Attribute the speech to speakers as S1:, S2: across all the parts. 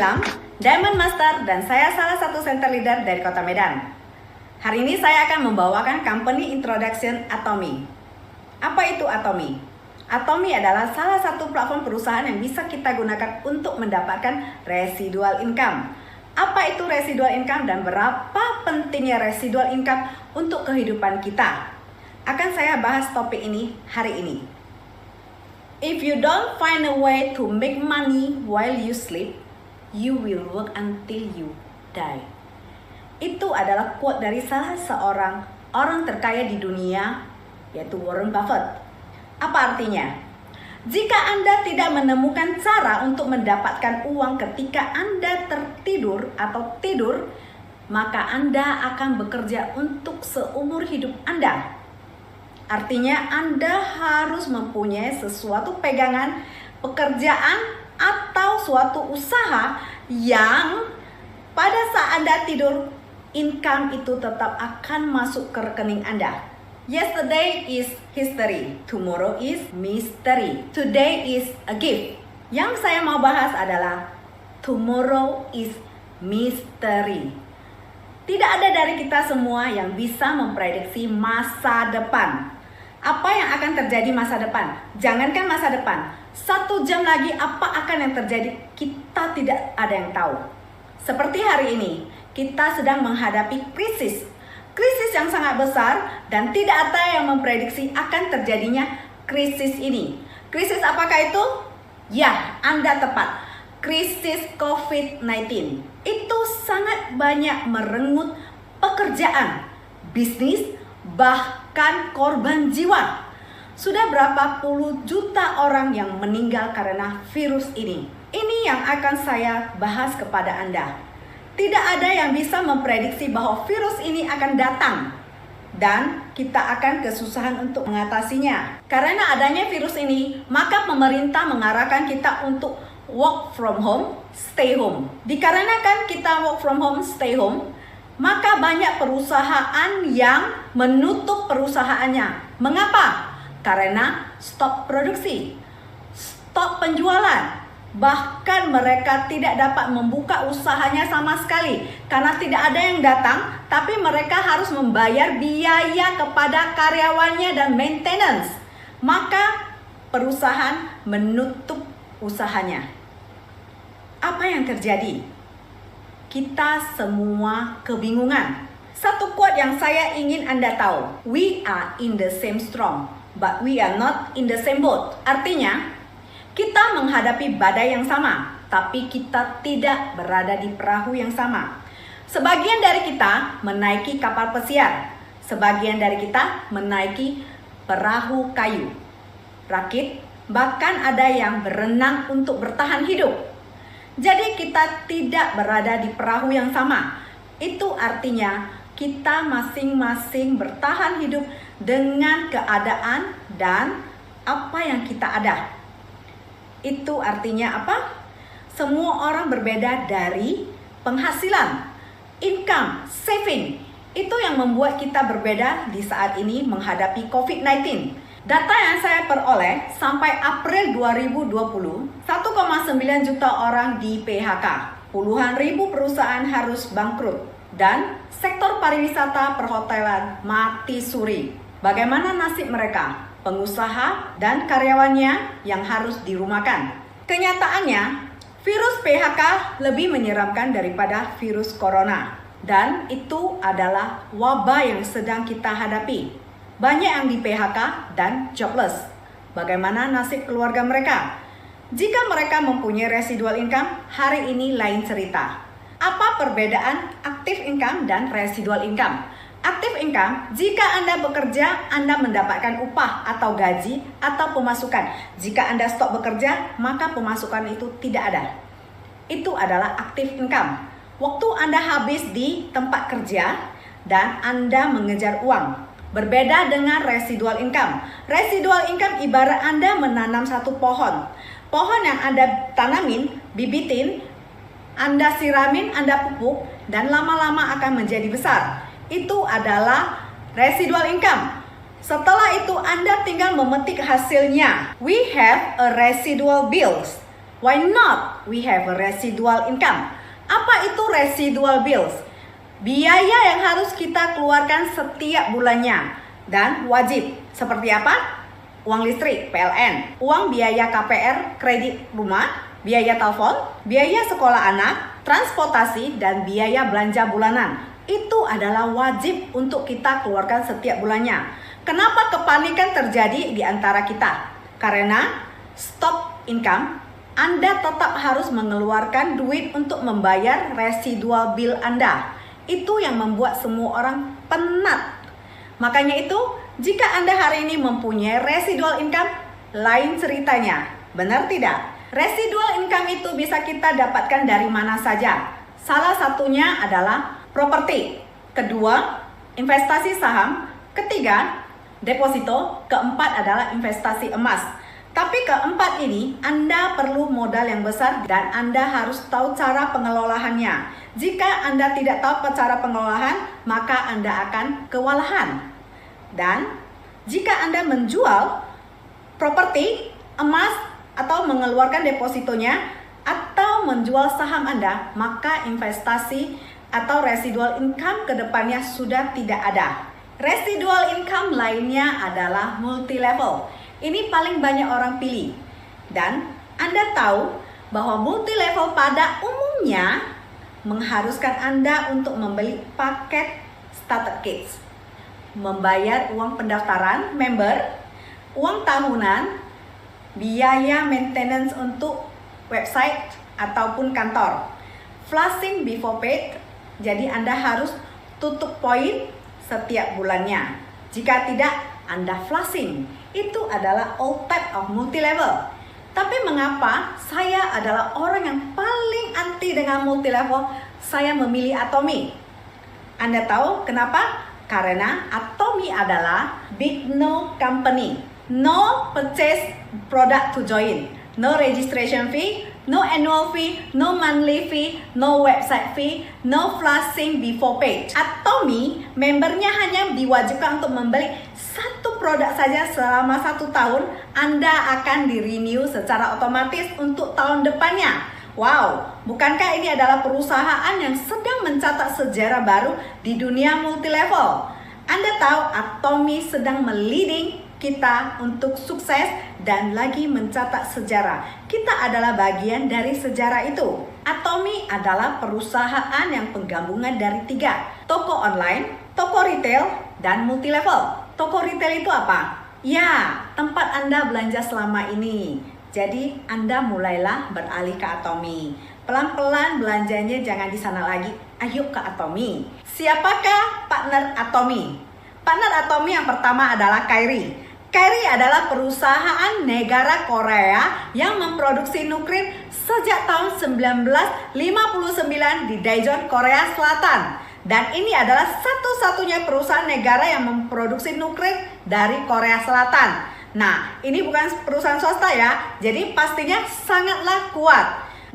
S1: Ilham, Diamond Master, dan saya salah satu center leader dari Kota Medan. Hari ini saya akan membawakan company introduction Atomy. Apa itu Atomy? Atomy adalah salah satu platform perusahaan yang bisa kita gunakan untuk mendapatkan residual income. Apa itu residual income dan berapa pentingnya residual income untuk kehidupan kita? Akan saya bahas topik ini hari ini. If you don't find a way to make money while you sleep, you will work until you die. Itu adalah quote dari salah seorang orang terkaya di dunia, yaitu Warren Buffett. Apa artinya? Jika Anda tidak menemukan cara untuk mendapatkan uang ketika Anda tertidur atau tidur, maka Anda akan bekerja untuk seumur hidup Anda. Artinya Anda harus mempunyai sesuatu pegangan, pekerjaan, atau suatu usaha yang pada saat Anda tidur, income itu tetap akan masuk ke rekening Anda. Yesterday is history, tomorrow is mystery, today is a gift. Yang saya mau bahas adalah tomorrow is mystery. Tidak ada dari kita semua yang bisa memprediksi masa depan. Apa yang akan terjadi masa depan? Jangankan masa depan, 1 jam lagi apa akan yang terjadi? Kita tidak ada yang tahu. Seperti hari ini, kita sedang menghadapi krisis. Krisis yang sangat besar dan tidak ada yang memprediksi akan terjadinya krisis ini. Krisis apakah itu? Ya, Anda tepat. Krisis COVID-19. Itu sangat banyak merenggut pekerjaan, bisnis, bahkan korban jiwa. Sudah berapa puluh juta orang yang meninggal karena virus ini. Ini yang akan saya bahas kepada Anda. Tidak ada yang bisa memprediksi bahwa virus ini akan datang dan kita akan kesusahan untuk mengatasinya. Karena adanya virus ini, maka pemerintah mengarahkan kita untuk work from home, stay home. Dikarenakan kita work from home, stay home, maka banyak perusahaan yang menutup perusahaannya. Mengapa? Karena stop produksi, stop penjualan. Bahkan mereka tidak dapat membuka usahanya sama sekali karena tidak ada yang datang, tapi mereka harus membayar biaya kepada karyawannya dan maintenance. Maka perusahaan menutup usahanya. Apa yang terjadi? Kita semua kebingungan. Satu quote yang saya ingin Anda tahu. We are in the same storm, but we are not in the same boat. Artinya, kita menghadapi badai yang sama, tapi kita tidak berada di perahu yang sama. Sebagian dari kita menaiki kapal pesiar, sebagian dari kita menaiki perahu kayu, rakit, bahkan ada yang berenang untuk bertahan hidup. Jadi kita tidak berada di perahu yang sama. Itu artinya kita masing-masing bertahan hidup dengan keadaan dan apa yang kita ada. Itu artinya apa? Semua orang berbeda dari penghasilan, income, saving. Itu yang membuat kita berbeda di saat ini menghadapi COVID-19. Data yang saya peroleh sampai April 2020, 1,9 juta orang di PHK. Puluhan ribu perusahaan harus bangkrut. Dan sektor pariwisata perhotelan mati suri. Bagaimana nasib mereka? Pengusaha dan karyawannya yang harus dirumahkan. Kenyataannya, virus PHK lebih menyeramkan daripada virus corona. Dan itu adalah wabah yang sedang kita hadapi. Banyak yang di PHK dan jobless. Bagaimana nasib keluarga mereka? Jika mereka mempunyai residual income, hari ini lain cerita. Apa perbedaan active income dan residual income? Active income, jika Anda bekerja, Anda mendapatkan upah atau gaji atau pemasukan. Jika Anda stop bekerja, maka pemasukan itu tidak ada. Itu adalah active income. Waktu Anda habis di tempat kerja dan Anda mengejar uang. Berbeda dengan residual income. Residual income ibarat Anda menanam satu pohon. Pohon yang Anda tanamin, bibitin, Anda siramin, Anda pupuk, dan lama-lama akan menjadi besar. Itu adalah residual income. Setelah itu Anda tinggal memetik hasilnya. We have a residual bills. Why not we have a residual income? Apa itu residual bills? Biaya yang harus kita keluarkan setiap bulannya dan wajib. Seperti apa? Uang listrik, PLN, uang biaya KPR, kredit rumah, biaya telepon, biaya sekolah anak, transportasi, dan biaya belanja bulanan. Itu adalah wajib untuk kita keluarkan setiap bulannya. Kenapa kepanikan terjadi di antara kita? Karena stop income, Anda tetap harus mengeluarkan duit untuk membayar residual bill Anda. Itu yang membuat semua orang penat. Makanya itu, jika Anda hari ini mempunyai residual income, lain ceritanya. Benar tidak? Residual income itu bisa kita dapatkan dari mana saja. Salah satunya adalah properti. Kedua, investasi saham. Ketiga, deposito. Keempat adalah investasi emas. Tapi keempat ini Anda perlu modal yang besar dan Anda harus tahu cara pengelolaannya. Jika Anda tidak tahu cara pengelolaan, maka Anda akan kewalahan. Dan jika Anda menjual properti, emas, atau mengeluarkan depositonya, atau menjual saham Anda, maka investasi atau residual income ke depannya sudah tidak ada. Residual income lainnya adalah multi level. Ini paling banyak orang pilih. Dan Anda tahu bahwa multi level pada umumnya mengharuskan Anda untuk membeli paket starter kits, membayar uang pendaftaran member, uang tahunan, biaya maintenance untuk website ataupun kantor, flushing before paid. Jadi Anda harus tutup poin setiap bulannya. Jika tidak, Anda flushing. Itu adalah all type of multi level. Tapi mengapa saya adalah orang yang paling anti dengan multi level? Saya memilih Atomy. Anda tahu kenapa? Karena Atomy adalah big no company. No purchase product to join. No registration fee, no annual fee, no monthly fee, no website fee, no flushing before page. Atomy, membernya hanya diwajibkan untuk membeli satu produk saja selama 1 tahun. Anda akan di-renew secara otomatis untuk tahun depannya. Wow, bukankah ini adalah perusahaan yang sedang mencatat sejarah baru di dunia multi level? Anda tahu Atomy sedang meliding kita untuk sukses dan lagi mencatat sejarah. Kita adalah bagian dari sejarah itu. Atomy adalah perusahaan yang penggabungan dari 3, toko online, toko retail, dan multi level. Toko retail itu apa? Ya, tempat Anda belanja selama ini. Jadi Anda mulailah beralih ke Atomy. Pelan-pelan belanjanya jangan di sana lagi. Ayo ke Atomy. Siapakah partner Atomy? Partner Atomy yang pertama adalah Kyrie. Kyrie adalah perusahaan negara Korea yang memproduksi nuklir sejak tahun 1959 di Daejeon, Korea Selatan. Dan ini adalah satu-satunya perusahaan negara yang memproduksi nuklir dari Korea Selatan. Nah, ini bukan perusahaan swasta ya, jadi pastinya sangatlah kuat.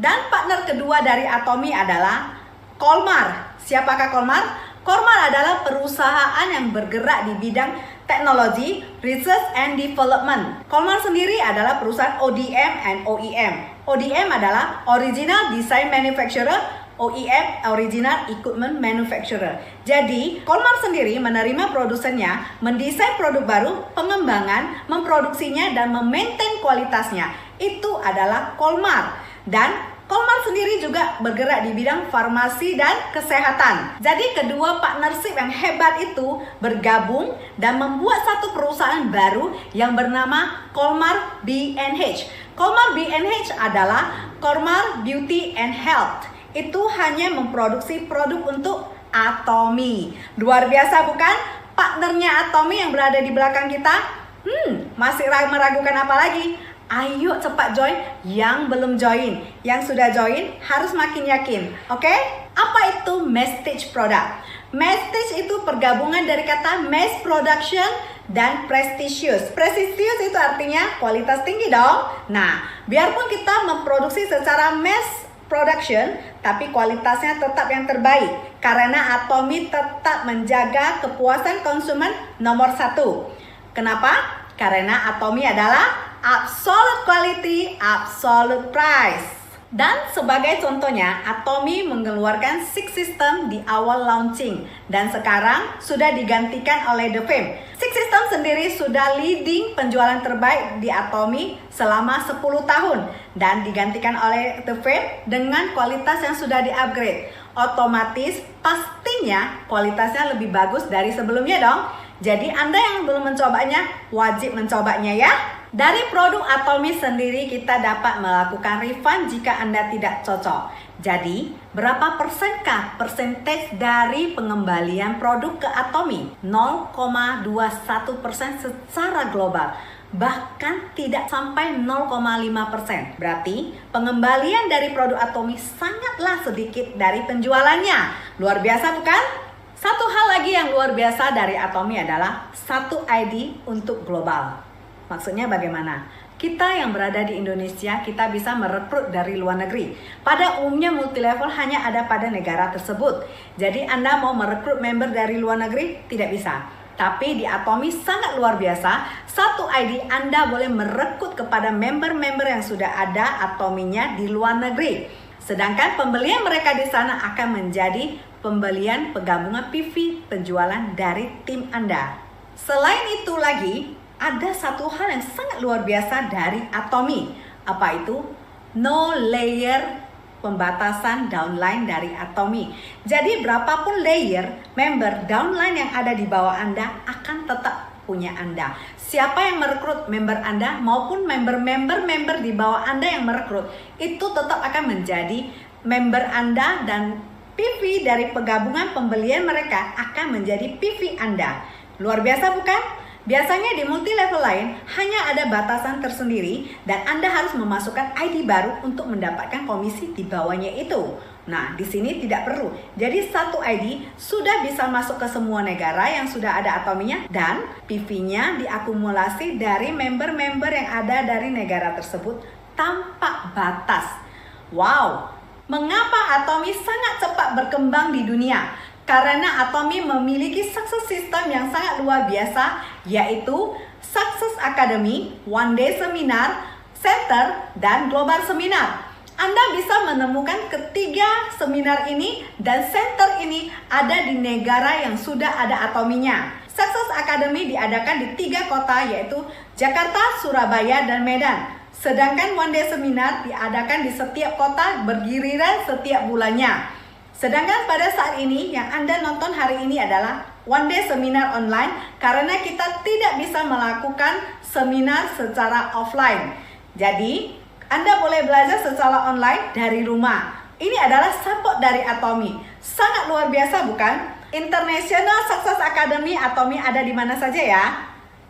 S1: Dan partner kedua dari Atomy adalah Kolmar. Siapakah Kolmar? Kolmar adalah perusahaan yang bergerak di bidang teknologi, research and development. Kolmar sendiri adalah perusahaan ODM and OEM. ODM adalah Original Design Manufacturer, OEM Original Equipment Manufacturer. Jadi, Kolmar sendiri menerima produsennya, mendesain produk baru, pengembangan, memproduksinya, dan memaintain kualitasnya. Itu adalah Kolmar. Dan Kolmar sendiri juga bergerak di bidang farmasi dan kesehatan. Jadi kedua partnership yang hebat itu bergabung dan membuat satu perusahaan baru yang bernama Kolmar B&H. Kolmar B&H adalah Kolmar Beauty and Health. Itu hanya memproduksi produk untuk Atomy. Luar biasa bukan? Partnernya Atomy yang berada di belakang kita. Masih meragukan apa lagi? Ayo cepat join yang belum join. Yang sudah join harus makin yakin. Oke? Apa itu mass stage product? Mass stage itu pergabungan dari kata mass production dan prestigious. Prestigious itu artinya kualitas tinggi dong. Nah, biarpun kita memproduksi secara mass production, tapi kualitasnya tetap yang terbaik. Karena Atomy tetap menjaga kepuasan konsumen nomor 1. Kenapa? Karena Atomy adalah absolute quality, absolute price. Dan sebagai contohnya, Atomy mengeluarkan Six System di awal launching dan sekarang sudah digantikan oleh The Fame. Six System sendiri sudah leading penjualan terbaik di Atomy selama 10 tahun dan digantikan oleh The Fame dengan kualitas yang sudah di-upgrade. Otomatis pastinya kualitasnya lebih bagus dari sebelumnya dong. Jadi Anda yang belum mencobanya wajib mencobanya ya. Dari produk Atomy sendiri kita dapat melakukan refund jika Anda tidak cocok. Jadi, berapa persenkah persentase dari pengembalian produk ke Atomy? 0,21% secara global. Bahkan tidak sampai 0,5%. Berarti pengembalian dari produk Atomy sangatlah sedikit dari penjualannya. Luar biasa bukan? Satu hal lagi yang luar biasa dari Atomy adalah satu ID untuk global. Maksudnya bagaimana? Kita yang berada di Indonesia, kita bisa merekrut dari luar negeri. Pada umumnya multilevel hanya ada pada negara tersebut. Jadi Anda mau merekrut member dari luar negeri, tidak bisa. Tapi di Atomy sangat luar biasa. Satu ID Anda boleh merekrut kepada member-member yang sudah ada Atomy-nya di luar negeri. Sedangkan pembelian mereka di sana akan menjadi pembelian penggabungan PV penjualan dari tim Anda. Selain itu lagi, ada satu hal yang sangat luar biasa dari Atomy. Apa itu? No layer pembatasan downline dari Atomy. Jadi berapapun layer member downline yang ada di bawah Anda akan tetap punya Anda. Siapa yang merekrut member Anda maupun member di bawah Anda yang merekrut, itu tetap akan menjadi member Anda dan PV dari penggabungan pembelian mereka akan menjadi PV Anda. Luar biasa bukan? Biasanya di multi level lain hanya ada batasan tersendiri dan Anda harus memasukkan ID baru untuk mendapatkan komisi di bawahnya itu. Nah, di sini tidak perlu. Jadi satu ID sudah bisa masuk ke semua negara yang sudah ada Atomy-nya dan PV-nya diakumulasi dari member-member yang ada dari negara tersebut tanpa batas. Wow, mengapa Atomy sangat cepat berkembang di dunia? Karena Atomy memiliki success system yang sangat luar biasa, yaitu Success Academy, One Day Seminar, Center, dan Global Seminar. Anda bisa menemukan ketiga seminar ini dan center ini ada di negara yang sudah ada Atomy-nya. Success Academy diadakan di 3 kota, yaitu Jakarta, Surabaya, dan Medan. Sedangkan One Day Seminar diadakan di setiap kota bergiliran setiap bulannya. Sedangkan pada saat ini yang Anda nonton hari ini adalah One Day Seminar online karena kita tidak bisa melakukan seminar secara offline. Jadi, Anda boleh belajar secara online dari rumah. Ini adalah support dari Atomy. Sangat luar biasa bukan? International Success Academy Atomy ada di mana saja ya?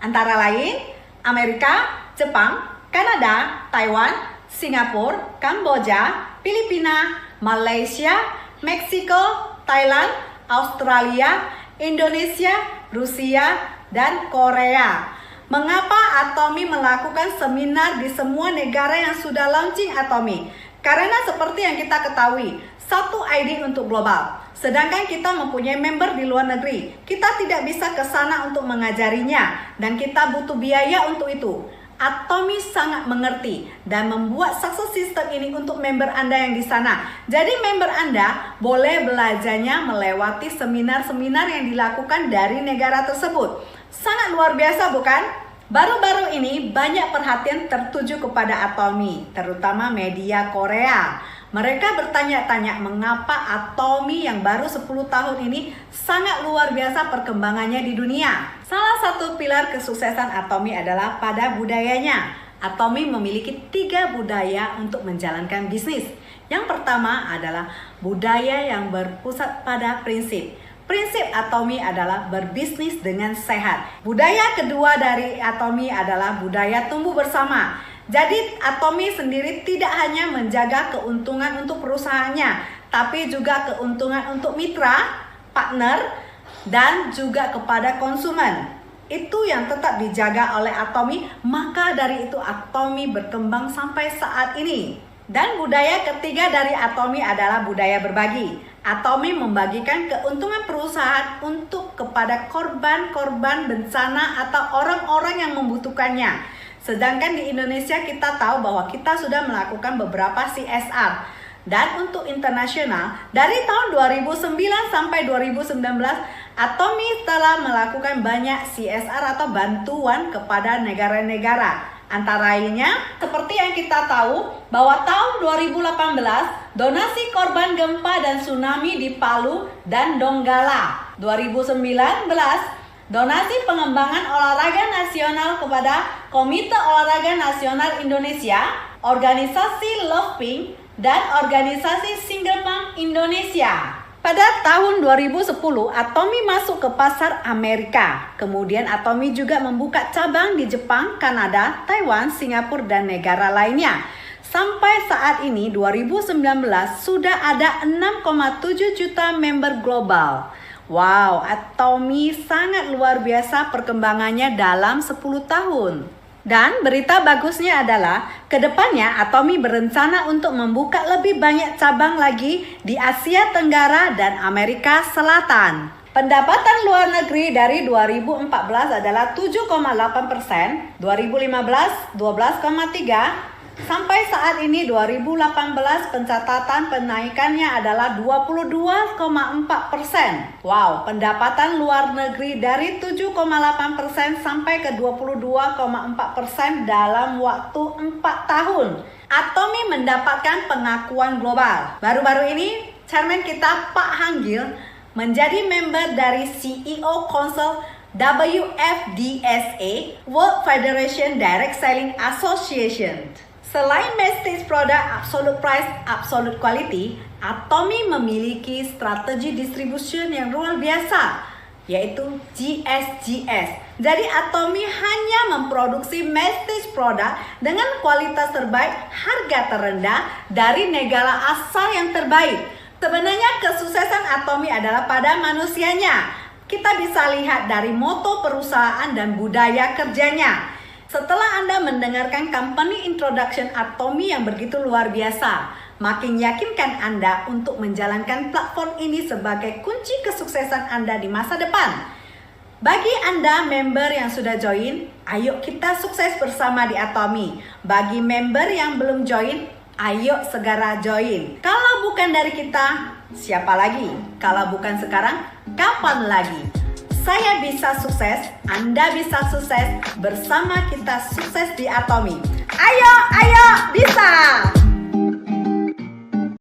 S1: Antara lain Amerika, Jepang, Kanada, Taiwan, Singapura, Kamboja, Filipina, Malaysia, Meksiko, Thailand, Australia, Indonesia, Rusia, dan Korea. Mengapa Atomy melakukan seminar di semua negara yang sudah launching Atomy? Karena seperti yang kita ketahui, satu ID untuk global. Sedangkan kita mempunyai member di luar negeri. Kita tidak bisa ke sana untuk mengajarinya dan kita butuh biaya untuk itu. Atomy sangat mengerti dan membuat success system ini untuk member Anda yang di sana. Jadi member Anda boleh belajarnya melewati seminar-seminar yang dilakukan dari negara tersebut. Sangat luar biasa bukan? Baru-baru ini banyak perhatian tertuju kepada Atomy, terutama media Korea. Mereka bertanya-tanya mengapa Atomy yang baru 10 tahun ini sangat luar biasa perkembangannya di dunia. Salah satu pilar kesuksesan Atomy adalah pada budayanya. Atomy memiliki 3 budaya untuk menjalankan bisnis. Yang pertama adalah budaya yang berpusat pada prinsip. Prinsip Atomy adalah berbisnis dengan sehat. Budaya kedua dari Atomy adalah budaya tumbuh bersama. Jadi Atomy sendiri tidak hanya menjaga keuntungan untuk perusahaannya, tapi juga keuntungan untuk mitra, partner, dan juga kepada konsumen. Itu yang tetap dijaga oleh Atomy, maka dari itu Atomy berkembang sampai saat ini. Dan budaya ketiga dari Atomy adalah budaya berbagi. Atomy membagikan keuntungan perusahaan untuk kepada korban-korban bencana atau orang-orang yang membutuhkannya. Sedangkan di Indonesia kita tahu bahwa kita sudah melakukan beberapa CSR. Dan untuk internasional, dari tahun 2009 sampai 2019, Atomy telah melakukan banyak CSR atau bantuan kepada negara-negara. Antara lainnya, seperti yang kita tahu bahwa tahun 2018, donasi korban gempa dan tsunami di Palu dan Donggala. 2019, donasi pengembangan olahraga nasional kepada Komite Olahraga Nasional Indonesia, organisasi Love Pink, dan organisasi Single Mom Indonesia. Pada tahun 2010, Atomy masuk ke pasar Amerika. Kemudian Atomy juga membuka cabang di Jepang, Kanada, Taiwan, Singapura, dan negara lainnya. Sampai saat ini 2019 sudah ada 6,7 juta member global. Wow, Atomy sangat luar biasa perkembangannya dalam 10 tahun. Dan berita bagusnya adalah kedepannya Atomy berencana untuk membuka lebih banyak cabang lagi di Asia Tenggara dan Amerika Selatan. Pendapatan luar negeri dari 2014 adalah 7,8%, 2015 12,3%, sampai saat ini 2018 pencatatan penaikannya adalah 22,4%. Wow, pendapatan luar negeri dari 7,8% sampai ke 22,4% dalam waktu 4 tahun. Atomy mendapatkan pengakuan global. Baru-baru ini, chairman kita Pak Hanggil menjadi member dari CEO Council WFDSA, World Federation Direct Selling Association. Selain Prestige Product Absolute Price, Absolute Quality, Atomy memiliki strategi distribution yang luar biasa, yaitu GSGS. Jadi Atomy hanya memproduksi Prestige Product dengan kualitas terbaik, harga terendah dari negara asal yang terbaik. Sebenarnya kesuksesan Atomy adalah pada manusianya. Kita bisa lihat dari moto perusahaan dan budaya kerjanya. Setelah Anda mendengarkan company introduction Atomy yang begitu luar biasa, makin yakinkan Anda untuk menjalankan platform ini sebagai kunci kesuksesan Anda di masa depan. Bagi Anda member yang sudah join, ayo kita sukses bersama di Atomy. Bagi member yang belum join, ayo segera join. Kalau bukan dari kita, siapa lagi? Kalau bukan sekarang, kapan lagi? Saya bisa sukses, Anda bisa sukses, bersama kita sukses di Atomy. Ayo, ayo, bisa!